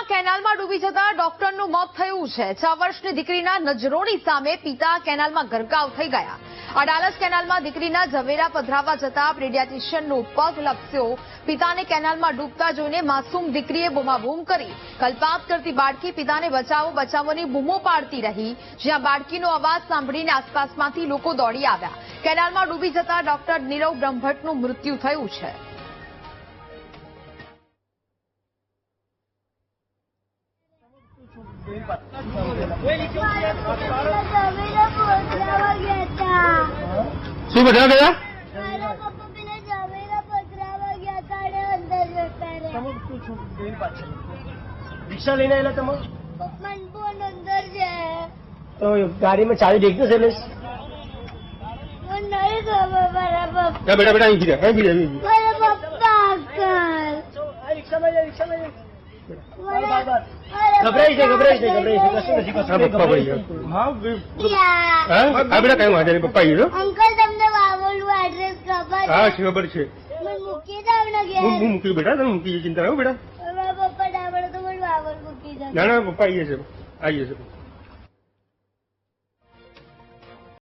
કેનાલમાં ડૂબી જતા ડોક્ટરનું મોત થયું છે। 6 વર્ષની દીકરીના નજરોની સામે પિતા કેનાલમાં ગરકાવ થઈ ગયા। અડાલજ કેનાલમાં દીકરીના ઝવેરા પધરાવવા જતા પીડિયાટ્રિશિયનનો પગ લપસ્યો। પિતાને કેનાલમાં ડૂબતા જોઈને માસૂમ દીકરીએ બૂમાબૂમ કરી। કલ્પાત કરતી બાળકી પિતાને બચાવો બચાવોની બૂમો પાડતી રહી, જ્યાં બાળકીનો અવાજ સાંભળીને આસપાસમાંથી લોકો દોડી આવ્યા। કેનાલમાં ડૂબી જતા ડોક્ટર નીરવ બ્રહ્મભટ્ટનું મૃત્યુ થયું છે। શું બધા ગયા? રિક્ષા લઈને આવેલા તમે? તો ગાડીમાં ચાવી દેખતો છે? બેટા બેટા અહીં ગીરા ગભરાઈ છે કશું નથી પપ્પા ભાઈ હા બેટા કઈ વાંધો નહીં, પપ્પા આવ્યો અંકલ તમને વાવોલું એડ્રેસ ખબર હા ખબર છે, મને મૂકી જાવ ને ઘેર હું મૂકી બેટા, તમે મૂકી ચિંતા કરો બેટા। પપ્પા ડાવડે તો મને વાવોલ મૂકી જાવ ના ના પપ્પા આવીએ છે